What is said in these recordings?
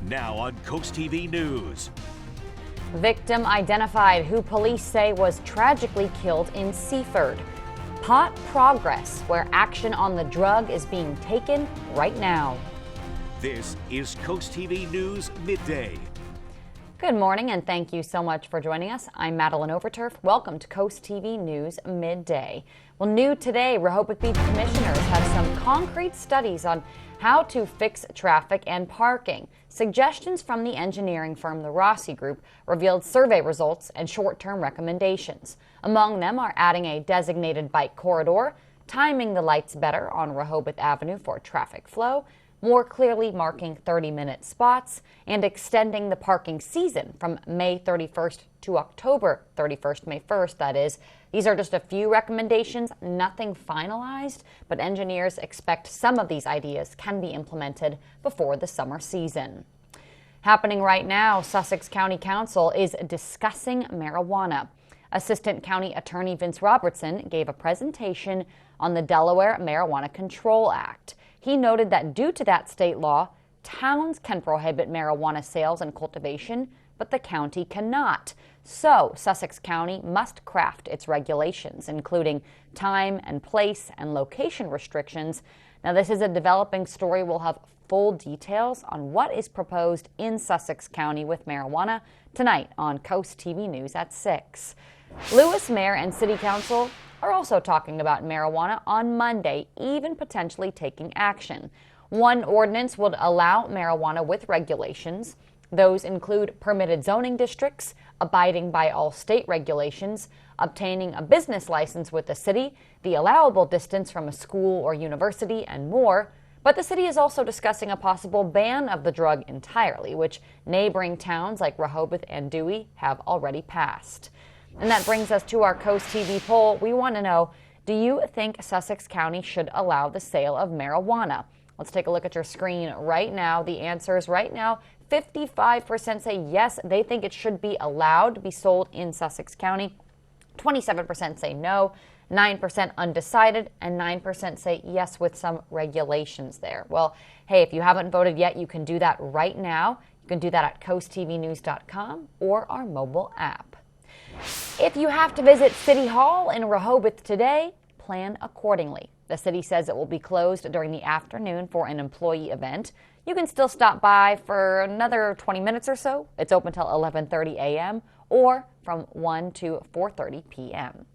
Now on CoastTV News. Victim identified, who police say was tragically killed in Seaford. Pot progress, where action on the drug is being taken right now. This is CoastTV News Midday. Good morning and thank you so much for joining us. I'm Madeline Overturf. Welcome to CoastTV News Midday. Well, new today, Rehoboth Beach commissioners have some concrete studies on how to fix traffic and parking. Suggestions from the engineering firm the Rossi Group revealed survey results and short-term recommendations. Among them are adding a designated bike corridor, timing the lights better on Rehoboth Avenue for traffic flow, more clearly marking 30-minute spots, and extending the parking season from May 31st to October 31st, May 1st, that is. These are just a few recommendations, nothing finalized, but engineers expect some of these ideas can be implemented before the summer season. Happening right now, Sussex County Council is discussing marijuana. Assistant County Attorney Vince Robertson gave a presentation on the Delaware Marijuana Control Act. He noted that due to that state law, towns can prohibit marijuana sales and cultivation, but the county cannot. So Sussex County must craft its regulations, including time and place and location restrictions. Now, this is a developing story. We'll have full details on what is proposed in Sussex County with marijuana tonight on CoastTV News at 6. Lewis Mayor and City Council are also talking about marijuana on Monday, even potentially taking action. One ordinance would allow marijuana with regulations. Those include permitted zoning districts, abiding by all state regulations, obtaining a business license with the city, the allowable distance from a school or university, and more. But the city is also discussing a possible ban of the drug entirely, which neighboring towns like Rehoboth and Dewey have already passed. And that brings us to our Coast TV poll. We want to know, do you think Sussex County should allow the sale of marijuana? Let's take a look at your screen right now. The answers right now, 55% say yes, they think it should be allowed to be sold in Sussex County. 27% say no, 9% undecided, and 9% say yes with some regulations there. Well, hey, if you haven't voted yet, you can do that right now. You can do that at coasttvnews.com or our mobile app. If you have to visit City Hall in Rehoboth today, plan accordingly. The city says it will be closed during the afternoon for an employee event. You can still stop by for another 20 minutes or so. It's open till 11:30 a.m. or from 1 to 4:30 p.m.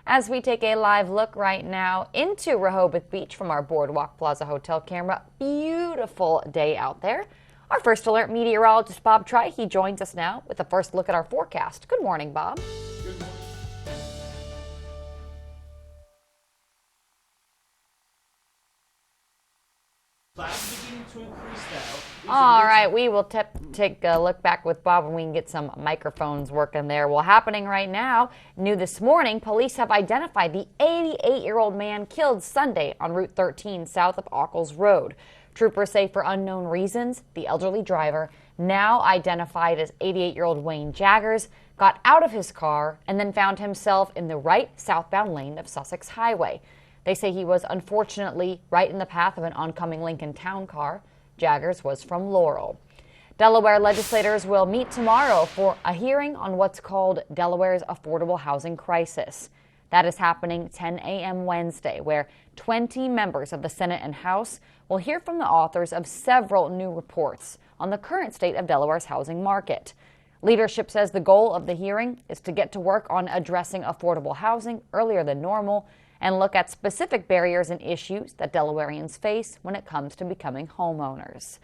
As we take a live look right now into Rehoboth Beach from our Boardwalk Plaza Hotel camera, beautiful day out there. Our first alert meteorologist, Bob Tri, he joins us now with a first look at our forecast. Good morning, Bob. Good morning. Clouds beginning to increase now. All right, we will take a look back with Bob and we can get some microphones working there. Well, happening right now, new this morning, police have identified the 88-year-old man killed Sunday on Route 13 south of Ockles Road. Troopers say for unknown reasons, the elderly driver, now identified as 88-year-old Wayne Jaggers, got out of his car and then found himself in the right southbound lane of Sussex Highway. They say he was unfortunately right in the path of an oncoming Lincoln Town car. Jaggers was from Laurel. Delaware legislators will meet tomorrow for a hearing on what's called Delaware's affordable housing crisis. That is happening 10 a.m. Wednesday, where 20 members of the Senate and House will hear from the authors of several new reports on the current state of Delaware's housing market. Leadership says the goal of the hearing is to get to work on addressing affordable housing earlier than normal and look at specific barriers and issues that Delawareans face when it comes to becoming homeowners.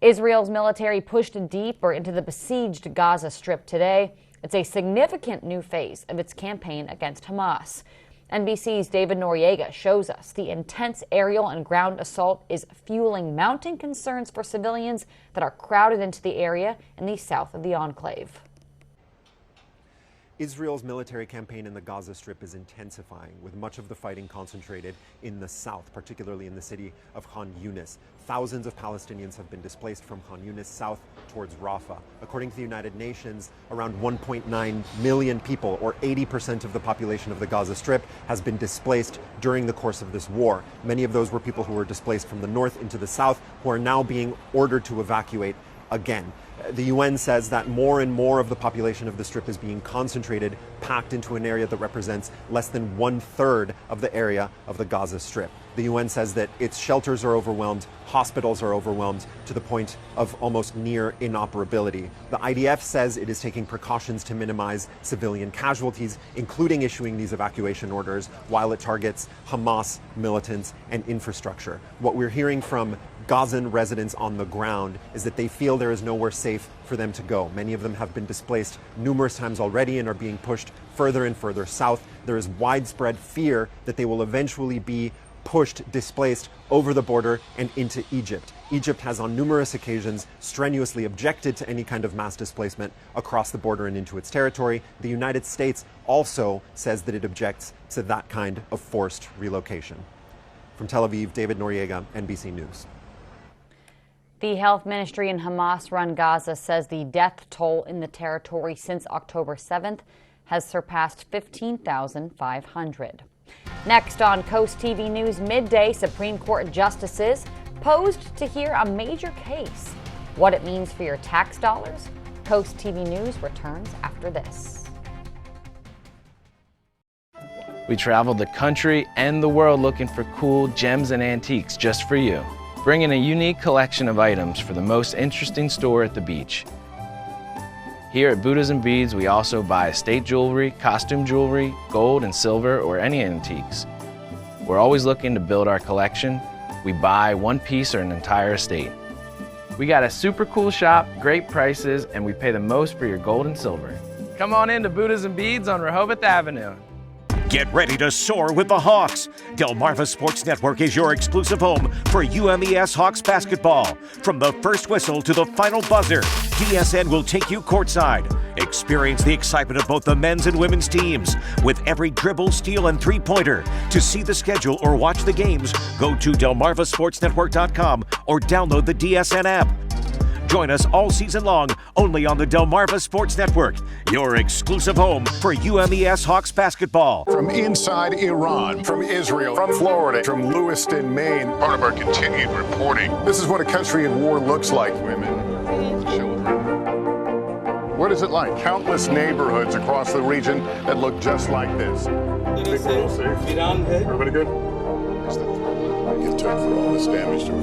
Israel's military pushed deeper into the besieged Gaza Strip today. It's a significant new phase of its campaign against Hamas. NBC's David Noriega shows us the intense aerial and ground assault is fueling mounting concerns for civilians that are crowded into the area in the south of the enclave. Israel's military campaign in the Gaza Strip is intensifying, with much of the fighting concentrated in the south, particularly in the city of Khan Yunis. Thousands of Palestinians have been displaced from Khan Yunis south towards Rafah. According to the United Nations, around 1.9 million people, or 80% of the population of the Gaza Strip, has been displaced during the course of this war. Many of those were people who were displaced from the north into the south, who are now being ordered to evacuate again. The UN says that more and more of the population of the Strip is being concentrated, packed into an area that represents less than 1/3 of the area of the Gaza Strip. The UN says that its shelters are overwhelmed, hospitals are overwhelmed to the point of almost near inoperability. The IDF says it is taking precautions to minimize civilian casualties, including issuing these evacuation orders, while it targets Hamas militants and infrastructure. What we're hearing from Gazan residents on the ground is that they feel there is nowhere safe for them to go. Many of them have been displaced numerous times already and are being pushed further and further south. There is widespread fear that they will eventually be pushed, displaced over the border and into Egypt. Egypt has on numerous occasions strenuously objected to any kind of mass displacement across the border and into its territory. The United States also says that it objects to that kind of forced relocation. From Tel Aviv, David Noriega, NBC News. The health ministry in Hamas-run Gaza says the death toll in the territory since October 7th has surpassed 15,500. Next on Coast TV News Midday, Supreme Court justices posed to hear a major case. What it means for your tax dollars? Coast TV News returns after this. We traveled the country and the world looking for cool gems and antiques just for you, bringing a unique collection of items for the most interesting store at the beach. Here at Buddhas and Beads, we also buy estate jewelry, costume jewelry, gold and silver, or any antiques. We're always looking to build our collection. We buy one piece or an entire estate. We got a super cool shop, great prices, and we pay the most for your gold and silver. Come on in to Buddhas and Beads on Rehoboth Avenue. Get ready to soar with the Hawks. Delmarva Sports Network is your exclusive home for UMES Hawks basketball. From the first whistle to the final buzzer, DSN will take you courtside. Experience the excitement of both the men's and women's teams with every dribble, steal, and three-pointer. To see the schedule or watch the games, go to delmarvasportsnetwork.com or download the DSN app. Join us all season long, only on the Delmarva Sports Network, your exclusive home for UMES Hawks basketball. From inside Iran, from Israel, from Florida, from Lewiston, Maine. Part of our continued reporting. This is what a country in war looks like. Women, children. What is it like? Countless neighborhoods across the region that look just like this. Everybody good? Get took for all this damage to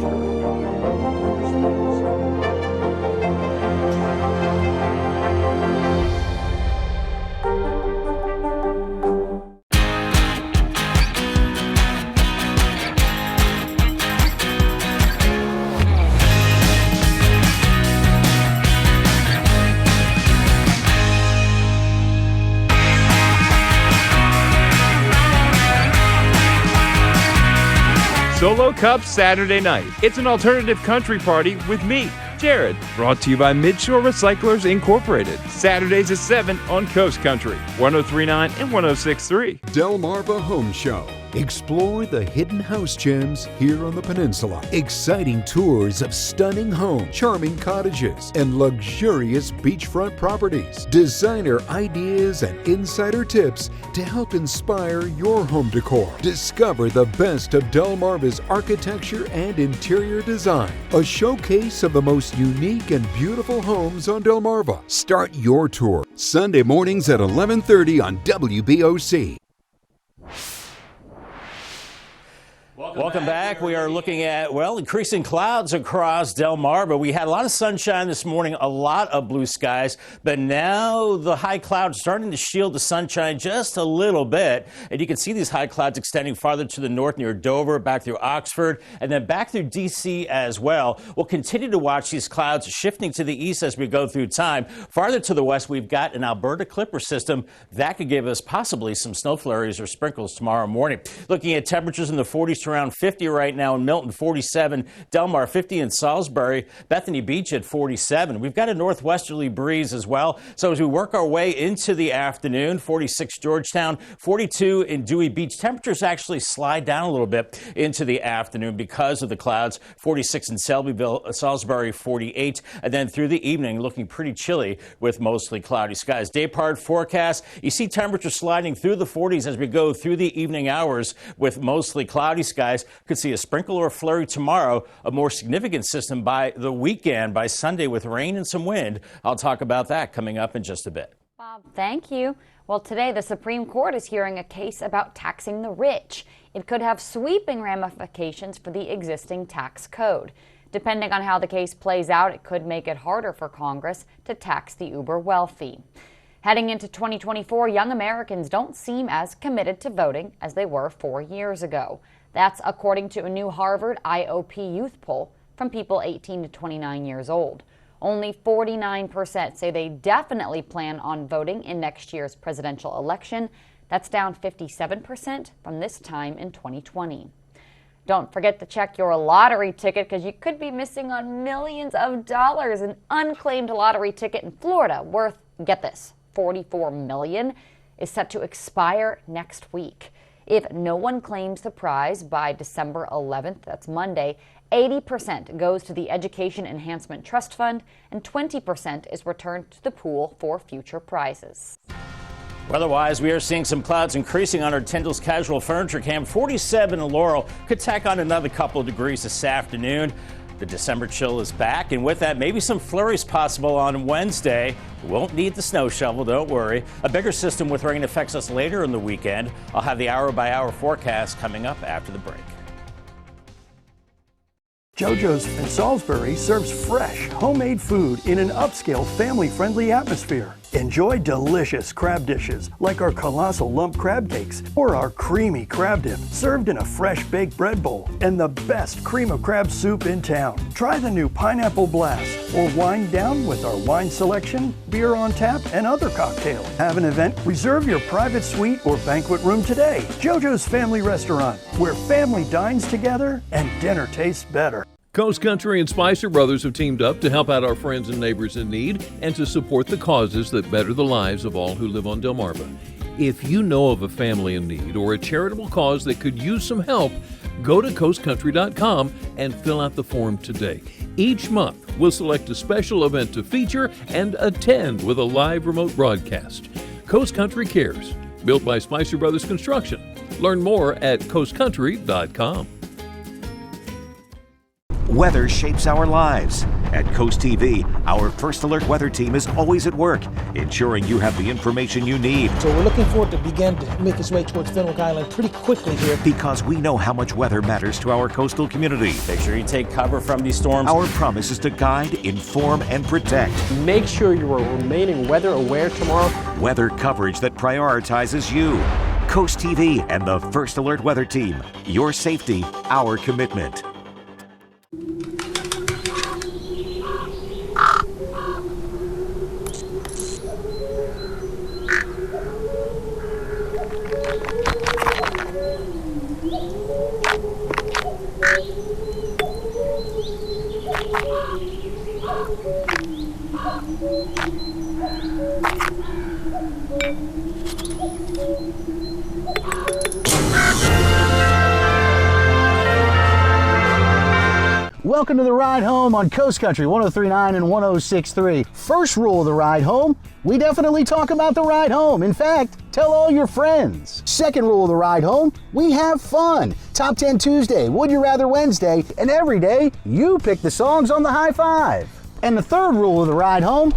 Solo Cup Saturday night. It's an alternative country party with me, Jared. Brought to you by Midshore Recyclers Incorporated. Saturdays at 7 on Coast Country, 103.9 and 106.3. Delmarva Home Show. Explore the hidden house gems here on the peninsula. Exciting tours of stunning homes, charming cottages, and luxurious beachfront properties. Designer ideas and insider tips to help inspire your home decor. Discover the best of Delmarva's architecture and interior design. A showcase of the most unique and beautiful homes on Delmarva. Start your tour Sunday mornings at 11:30 on WBOC. Welcome back. We are looking at, well, increasing clouds across Delmarva. We had a lot of sunshine this morning, a lot of blue skies, but now the high clouds starting to shield the sunshine just a little bit. And you can see these high clouds extending farther to the north near Dover, back through Oxford, and then back through D.C. as well. We'll continue to watch these clouds shifting to the east as we go through time. Farther to the west, we've got an Alberta Clipper system that could give us possibly some snow flurries or sprinkles tomorrow morning. Looking at temperatures in the 40s to around 50 right now in Milton, 47, Delmar 50 in Salisbury, Bethany Beach at 47. We've got a northwesterly breeze as well. So as we work our way into the afternoon, 46 Georgetown, 42 in Dewey Beach. Temperatures actually slide down a little bit into the afternoon because of the clouds. 46 in Selbyville, Salisbury 48, and then through the evening looking pretty chilly with mostly cloudy skies. Day part forecast, you see temperatures sliding through the 40s as we go through the evening hours with mostly cloudy skies. skies. Could see a sprinkle or a flurry tomorrow, a more significant system by the weekend, by Sunday with rain and some wind. I'll talk about that coming up in just a bit. Bob, thank you. Well, today the Supreme Court is hearing a case about taxing the rich. It could have sweeping ramifications for the existing tax code. Depending on how the case plays out, it could make it harder for Congress to tax the uber wealthy. Heading into 2024, young Americans don't seem as committed to voting as they were 4 years ago. That's according to a new Harvard IOP youth poll from people 18 to 29 years old. Only 49% say they definitely plan on voting in next year's presidential election. That's down 57% from this time in 2020. Don't forget to check your lottery ticket because you could be missing on millions of dollars. An unclaimed lottery ticket in Florida worth, get this, $44 million is set to expire next week. If no one claims the prize by December 11th, that's Monday, 80% goes to the Education Enhancement Trust Fund and 20% is returned to the pool for future prizes. Weather-wise, we are seeing some clouds increasing on our Tyndall's Casual Furniture Cam. 47 in Laurel. Could tack on another couple of degrees this afternoon. The December chill is back, and with that, maybe some flurries possible on Wednesday. Won't need the snow shovel, don't worry. A bigger system with rain affects us later in the weekend. I'll have the hour-by-hour forecast coming up after the break. JoJo's in Salisbury serves fresh, homemade food in an upscale, family-friendly atmosphere. Enjoy delicious crab dishes like our colossal lump crab cakes or our creamy crab dip served in a fresh baked bread bowl and the best cream of crab soup in town. Try the new Pineapple Blast or wind down with our wine selection, beer on tap, and other cocktails. Have an event? Reserve your private suite or banquet room today. JoJo's Family Restaurant, where family dines together and dinner tastes better. Coast Country and Spicer Brothers have teamed up to help out our friends and neighbors in need and to support the causes that better the lives of all who live on Delmarva. If you know of a family in need or a charitable cause that could use some help, go to coastcountry.com and fill out the form today. Each month, we'll select a special event to feature and attend with a live remote broadcast. Coast Country Cares, built by Spicer Brothers Construction. Learn more at coastcountry.com. Weather shapes our lives. At Coast TV, our First Alert weather team is always at work, ensuring you have the information you need. So we're looking for it to begin to make its way towards Fenwick Island pretty quickly here. Because we know how much weather matters to our coastal community. Make sure you take cover from these storms. Our promise is to guide, inform, and protect. Make sure you are remaining weather aware tomorrow. Weather coverage that prioritizes you. Coast TV and the First Alert weather team. Your safety, our commitment. Welcome to the ride home on Coast Country 103.9 and 106.3. First rule of the ride home, we definitely talk about the ride home. In fact, tell all your friends. Second rule of the ride home, we have fun. Top 10 Tuesday, Would You Rather Wednesday, and every day, you pick the songs on the high five. And the third rule of the ride home,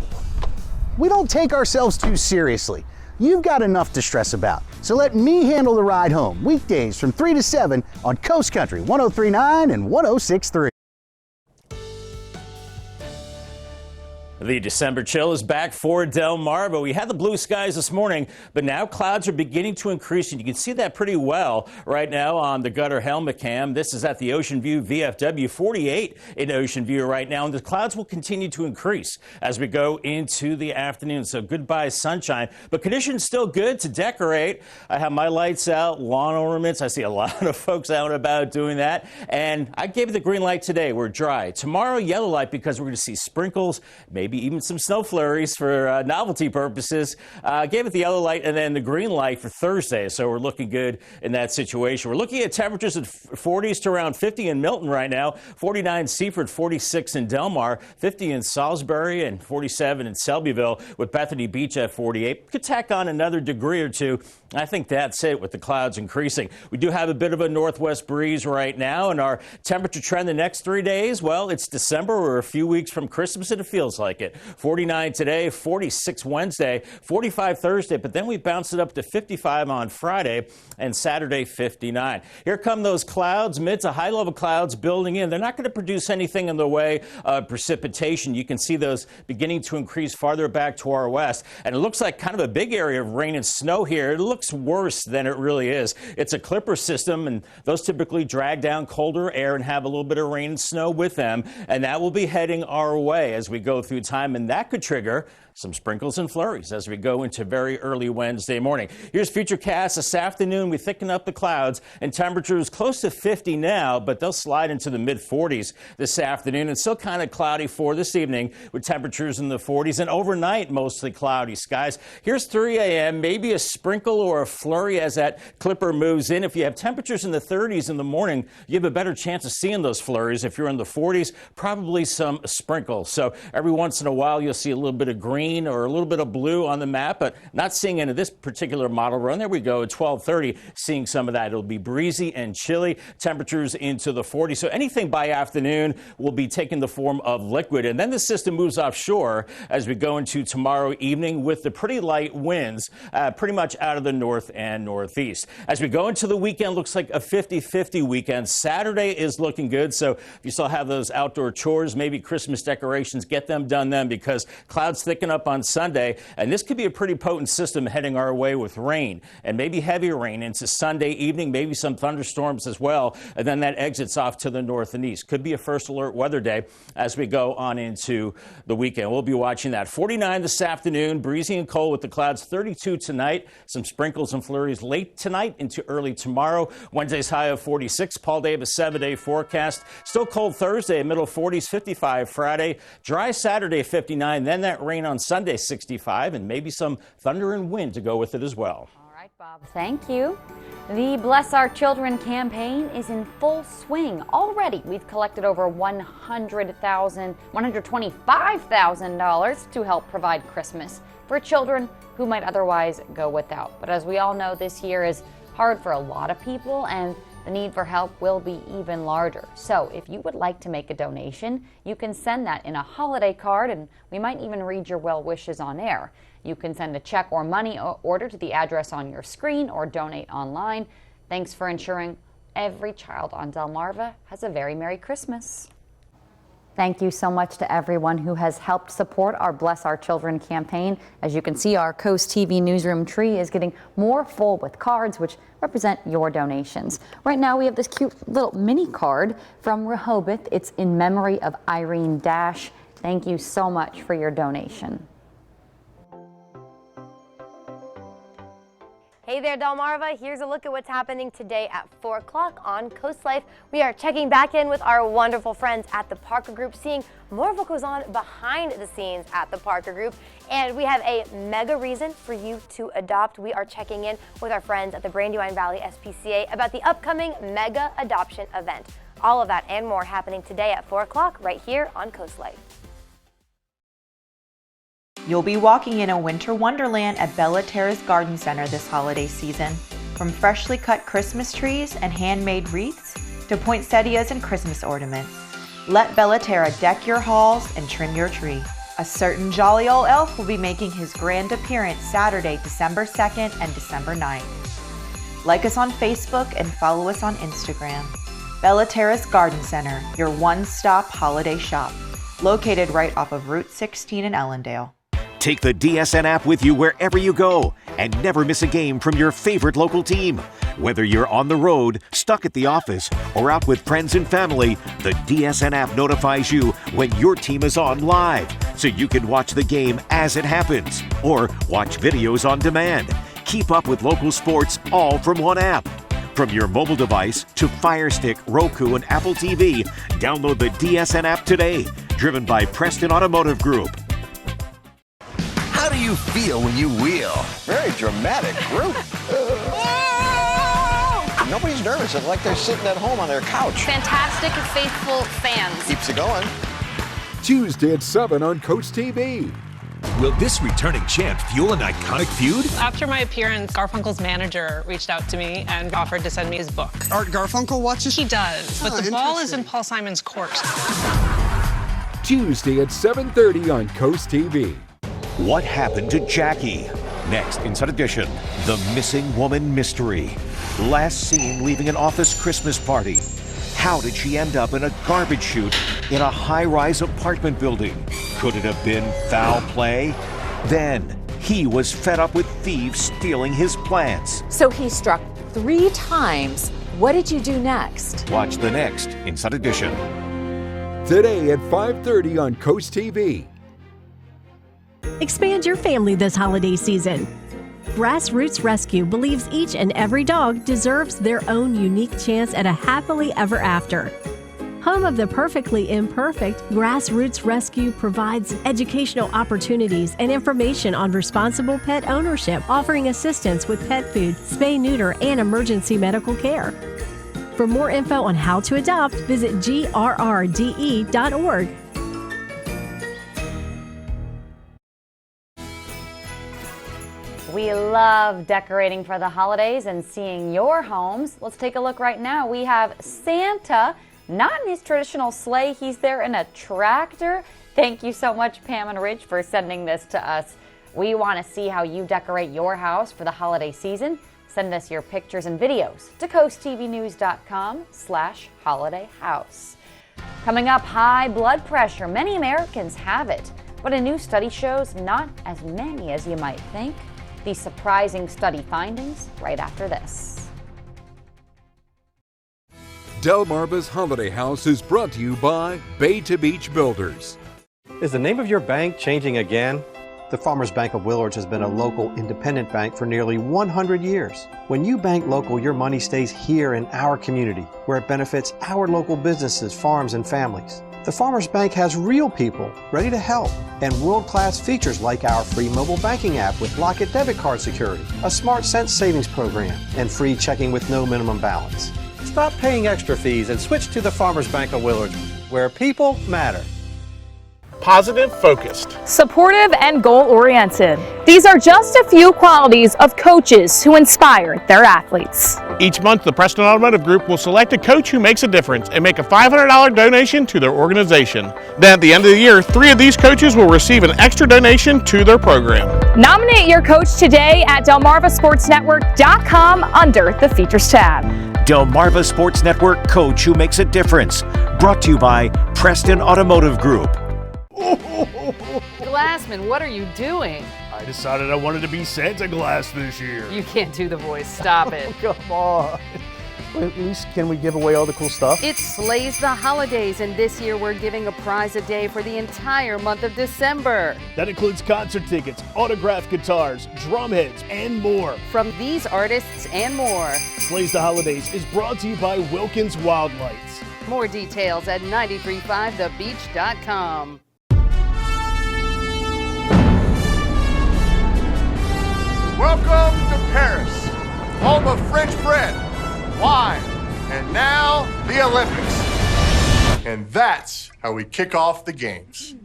we don't take ourselves too seriously. You've got enough to stress about. So let me handle the ride home, weekdays from 3 to 7 on Coast Country 103.9 and 106.3. The December chill is back for Delmarva. We had the blue skies this morning, but now clouds are beginning to increase, and you can see that pretty well right now on the gutter helmet cam. This is at the Ocean View VFW, 48 in Ocean View right now, and the clouds will continue to increase as we go into the afternoon. So goodbye sunshine, but conditions still good to decorate. I have my lights out, lawn ornaments. I see a lot of folks out and about doing that, and I gave it the green light today. We're dry. Tomorrow, yellow light because we're going to see sprinkles, maybe maybe even some snow flurries for novelty purposes. Gave it the yellow light and then the green light for Thursday, so we're looking good in that situation. We're looking at temperatures at 40s to around 50 in Milton right now, 49 Seaford, 46 in Delmar, 50 in Salisbury, and 47 in Selbyville, with Bethany Beach at 48. Could tack on another degree or two. I think that's it with the clouds increasing. We do have a bit of a northwest breeze right now, and our temperature trend the next 3 days, well, it's December. We're a few weeks from Christmas, and it feels like it. 49 today, 46 Wednesday, 45 Thursday, but then we bounce it up to 55 on Friday, and Saturday 59. Here come those clouds, mid to high level clouds building in. They're not going to produce anything in the way of precipitation. You can see those beginning to increase farther back to our west, and it looks like kind of a big area of rain and snow here. It looks worse than it really is. It's a clipper system, and those typically drag down colder air and have a little bit of rain and snow with them, and that will be heading our way as we go through time, and that could trigger some sprinkles and flurries as we go into very early Wednesday morning. Here's Futurecast this afternoon. We thicken up the clouds, and temperatures close to 50 now, but they'll slide into the mid-40s this afternoon. It's still kind of cloudy for this evening with temperatures in the 40s, and overnight mostly cloudy skies. Here's 3 a.m., maybe a sprinkle or a flurry as that clipper moves in. If you have temperatures in the 30s in the morning, you have a better chance of seeing those flurries. If you're in the 40s, probably some sprinkles. So every once in a while, you'll see a little bit of green or a little bit of blue on the map, but not seeing any of this particular model run. There we go at 12:30, seeing some of that. It'll be breezy and chilly, temperatures into the 40s. So anything by afternoon will be taking the form of liquid. And then the system moves offshore as we go into tomorrow evening with the pretty light winds pretty much out of the north and northeast. As we go into the weekend, looks like a 50-50 weekend. Saturday is looking good. So if you still have those outdoor chores, maybe Christmas decorations, get them done then, because clouds thicken up on Sunday, and this could be a pretty potent system heading our way with rain and maybe heavy rain into Sunday evening, maybe some thunderstorms as well, and then that exits off to the north and east. Could be a first alert weather day as we go on into the weekend. We'll be watching that. 49 this afternoon, breezy and cold with the clouds. 32 tonight, some sprinkles and flurries late tonight into early tomorrow. Wednesday's high of 46. Paul Davis 7-day forecast. Still cold Thursday, middle 40s, 55 Friday. Dry Saturday, 59. Then that rain on Sunday, 65, and maybe some thunder and wind to go with it as well. All right, Bob, thank you. The Bless Our Children campaign is in full swing. Already, we've collected over $125,000 to help provide Christmas for children who might otherwise go without. But as we all know, this year is hard for a lot of people, and the need for help will be even larger. So if you would like to make a donation, you can send that in a holiday card, and we might even read your well wishes on air. You can send a check or money order to the address on your screen or donate online. Thanks for ensuring every child on Delmarva has a very Merry Christmas. Thank you so much to everyone who has helped support our Bless Our Children campaign. As you can see, our Coast TV newsroom tree is getting more full with cards which represent your donations. Right now we have this cute little mini card from Rehoboth. It's in memory of Irene Dash. Thank you so much for your donation. Hey there, Delmarva. Here's a look at what's happening today at 4 o'clock on Coast Life. We are checking back in with our wonderful friends at the Parker Group, seeing more of what goes on behind the scenes at the Parker Group. And we have a mega reason for you to adopt. We are checking in with our friends at the Brandywine Valley SPCA about the upcoming mega adoption event. All of that and more happening today at 4 o'clock right here on Coast Life. You'll be walking in a winter wonderland at Bella Terrace Garden Center this holiday season. From freshly cut Christmas trees and handmade wreaths to poinsettias and Christmas ornaments, let Bella Terra deck your halls and trim your tree. A certain jolly old elf will be making his grand appearance Saturday, December 2nd and December 9th. Like us on Facebook and follow us on Instagram. Bella Terrace Garden Center, your one-stop holiday shop, located right off of Route 16 in Ellendale. Take the DSN app with you wherever you go and never miss a game from your favorite local team. Whether you're on the road, stuck at the office, or out with friends and family, the DSN app notifies you when your team is on live, so you can watch the game as it happens or watch videos on demand. Keep up with local sports all from one app. From your mobile device to Fire Stick, Roku, and Apple TV, download the DSN app today. Driven by Preston Automotive Group. do you feel when you wheel? Very dramatic group. Nobody's nervous. It's like they're sitting at home on their couch. Fantastic, faithful fans. Keeps it going. Tuesday at 7 on CoastTV. Will this returning champ fuel an iconic feud? After my appearance, Garfunkel's manager reached out to me and offered to send me his book. Art Garfunkel watches? He does, but the ball is in Paul Simon's court. Tuesday at 7:30 on CoastTV. What happened to Jackie? Next, Inside Edition, the missing woman mystery. Last seen leaving an office Christmas party. How did she end up in a garbage chute in a high-rise apartment building? Could it have been foul play? Then, he was fed up with thieves stealing his plants. So he struck 3 times. What did you do next? Watch the next Inside Edition. Today at 5:30 on CoastTV. Expand your family this holiday season. Grassroots Rescue believes each and every dog deserves their own unique chance at a happily ever after. Home of the perfectly imperfect, Grassroots Rescue provides educational opportunities and information on responsible pet ownership, offering assistance with pet food, spay, neuter, and emergency medical care. For more info on how to adopt, visit grrde.org. We love decorating for the holidays and seeing your homes. Let's take a look right now. We have Santa, not in his traditional sleigh. He's there in a tractor. Thank you so much, Pam and Rich, for sending this to us. We want to see how you decorate your house for the holiday season. Send us your pictures and videos to coasttvnews.com/holidayhouse. Coming up, high blood pressure. Many Americans have it, but a new study shows not as many as you might think. These surprising study findings right after this. Delmarva's Holiday House is brought to you by Bay to Beach Builders. Is the name of your bank changing again? The Farmers Bank of Willards has been a local independent bank for nearly 100 years. When you bank local, your money stays here in our community, where it benefits our local businesses, farms, and families. The Farmers Bank has real people ready to help and world-class features like our free mobile banking app with Locket debit card security, a Smart Sense savings program, and free checking with no minimum balance. Stop paying extra fees and switch to the Farmers Bank of Willards, where people matter. Positive, focused, supportive, and goal-oriented. These are just a few qualities of coaches who inspire their athletes. Each month, the Preston Automotive Group will select a coach who makes a difference and make a $500 donation to their organization. Then at the end of the year, 3 of these coaches will receive an extra donation to their program. Nominate your coach today at DelmarvaSportsNetwork.com under the Features tab. Delmarva Sports Network Coach Who Makes a Difference. Brought to you by Preston Automotive Group. Glassman, what are you doing? I decided I wanted to be Santa Glass this year. You can't do the voice. Stop it. Come on. At least can we give away all the cool stuff? It slays the holidays, and this year we're giving a prize a day for the entire month of December. That includes concert tickets, autographed guitars, drum heads, and more. From these artists and more. Slays the Holidays is brought to you by Wilkins Wild Lights. More details at 935thebeach.com. Welcome to Paris, home of French bread, wine, and now the Olympics. And that's how we kick off the games.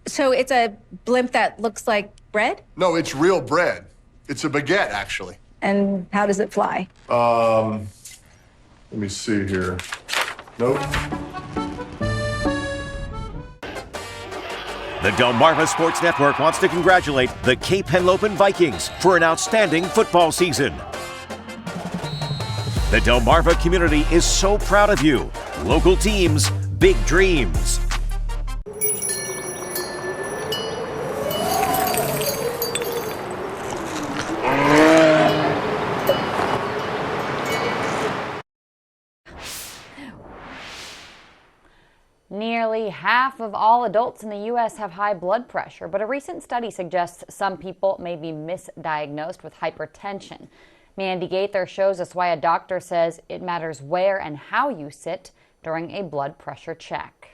So it's a blimp that looks like bread? No, it's real bread. It's a baguette, actually. And how does it fly? Let me see here. Nope. The Delmarva Sports Network wants to congratulate the Cape Henlopen Vikings for an outstanding football season. The Delmarva community is so proud of you. Local teams, big dreams. Nearly half of all adults in the U.S. have high blood pressure, but a recent study suggests some people may be misdiagnosed with hypertension. Mandy Gaither shows us why a doctor says it matters where and how you sit during a blood pressure check.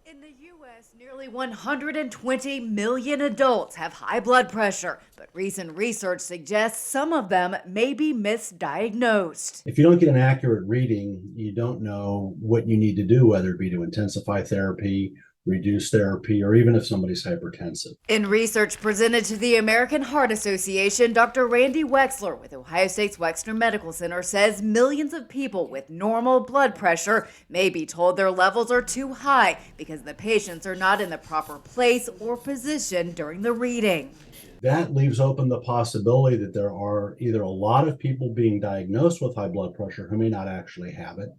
In the U.S., nearly 120 million adults have high blood pressure, but recent research suggests some of them may be misdiagnosed. If you don't get an accurate reading, you don't know what you need to do, whether it be to intensify therapy, reduce therapy, or even if somebody's hypertensive. In research presented to the American Heart Association, Dr. Randy Wexler with Ohio State's Wexner Medical Center says millions of people with normal blood pressure may be told their levels are too high because the patients are not in the proper place or position during the reading. That leaves open the possibility that there are either a lot of people being diagnosed with high blood pressure who may not actually have it,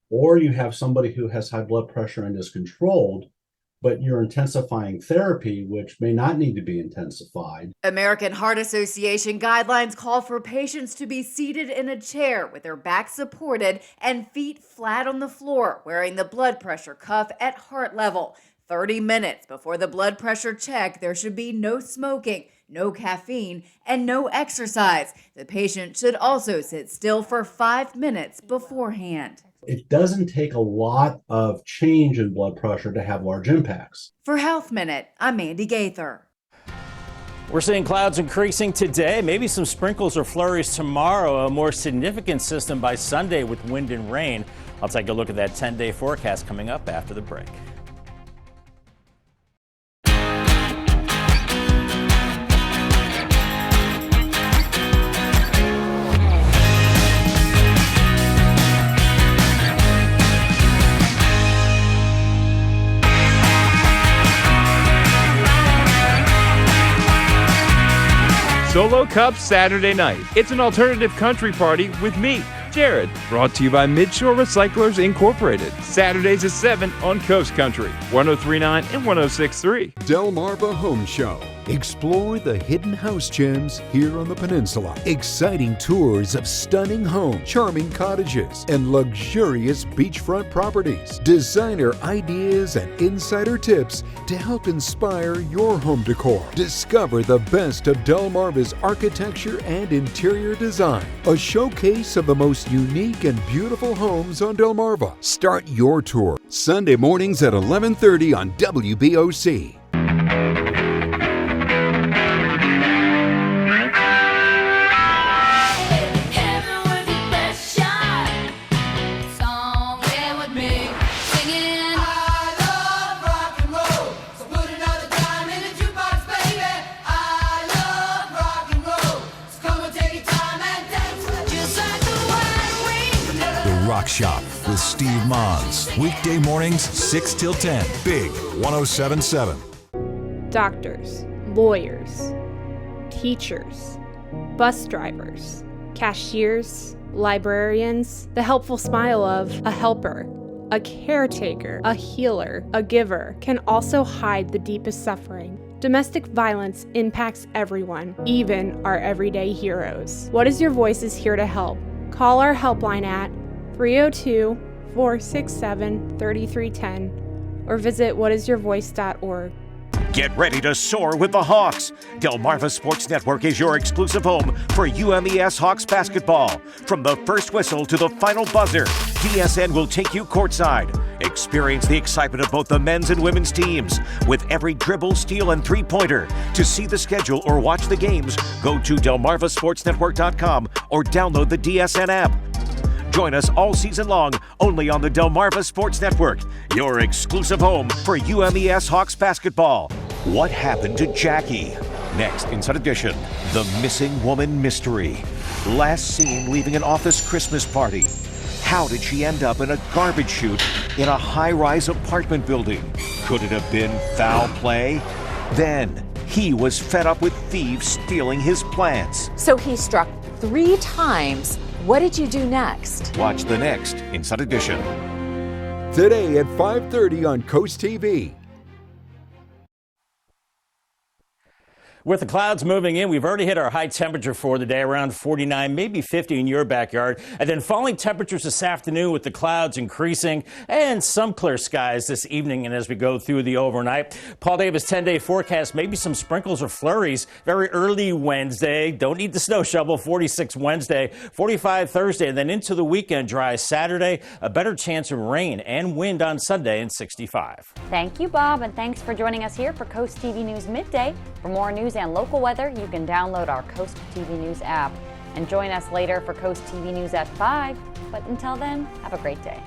or you have somebody who has high blood pressure and is controlled, but you're intensifying therapy, which may not need to be intensified. American Heart Association guidelines call for patients to be seated in a chair with their back supported and feet flat on the floor, wearing the blood pressure cuff at heart level. 30 minutes before the blood pressure check, there should be no smoking, no caffeine, and no exercise. The patient should also sit still for 5 minutes beforehand. It doesn't take a lot of change in blood pressure to have large impacts. For Health Minute, I'm Mandy Gaither. We're seeing clouds increasing today, maybe some sprinkles or flurries tomorrow, a more significant system by Sunday with wind and rain. I'll take a look at that 10-day forecast coming up after the break. Solo Cup Saturday night. It's an alternative country party with me, Jared. Brought to you by Midshore Recyclers Incorporated. Saturdays at 7 on Coast Country, 103.9 and 106.3. Delmarva Home Show. Explore the hidden house gems here on the peninsula. Exciting tours of stunning homes, charming cottages, and luxurious beachfront properties. Designer ideas and insider tips to help inspire your home decor. Discover the best of Delmarva's architecture and interior design. A showcase of the most unique and beautiful homes on Delmarva. Start your tour Sunday mornings at 11:30 on WBOC. Rock Shop with Steve Mons. Weekday mornings, 6 till 10. Big 107.7. Doctors, lawyers, teachers, bus drivers, cashiers, librarians, the helpful smile of a helper, a caretaker, a healer, a giver can also hide the deepest suffering. Domestic violence impacts everyone, even our everyday heroes. What Is Your Voice is here to help. Call our helpline at 302-467-3310 or visit whatisyourvoice.org. Get ready to soar with the Hawks. Delmarva Sports Network is your exclusive home for UMES Hawks basketball. From the first whistle to the final buzzer, DSN will take you courtside. Experience the excitement of both the men's and women's teams with every dribble, steal, and three-pointer. To see the schedule or watch the games, go to delmarvasportsnetwork.com or download the DSN app. Join us all season long, only on the Delmarva Sports Network, your exclusive home for UMES Hawks basketball. What happened to Jackie? Next, Inside Edition, the missing woman mystery. Last seen leaving an office Christmas party. How did she end up in a garbage chute in a high-rise apartment building? Could it have been foul play? Then, he was fed up with thieves stealing his plants. So he struck 3 times. What did you do next? Watch the next Inside Edition. Today at 5:30 on Coast TV. With the clouds moving in, we've already hit our high temperature for the day, around 49, maybe 50 in your backyard. And then falling temperatures this afternoon with the clouds increasing and some clear skies this evening and as we go through the overnight. Paul Davis 10-day forecast, maybe some sprinkles or flurries very early Wednesday. Don't need the snow shovel. 46 Wednesday, 45 Thursday, and then into the weekend, dry Saturday. A better chance of rain and wind on Sunday and 65. Thank you, Bob, and thanks for joining us here for Coast TV News Midday. For more news and local weather, you can download our Coast TV News app. And join us later for Coast TV News at 5. But until then, have a great day.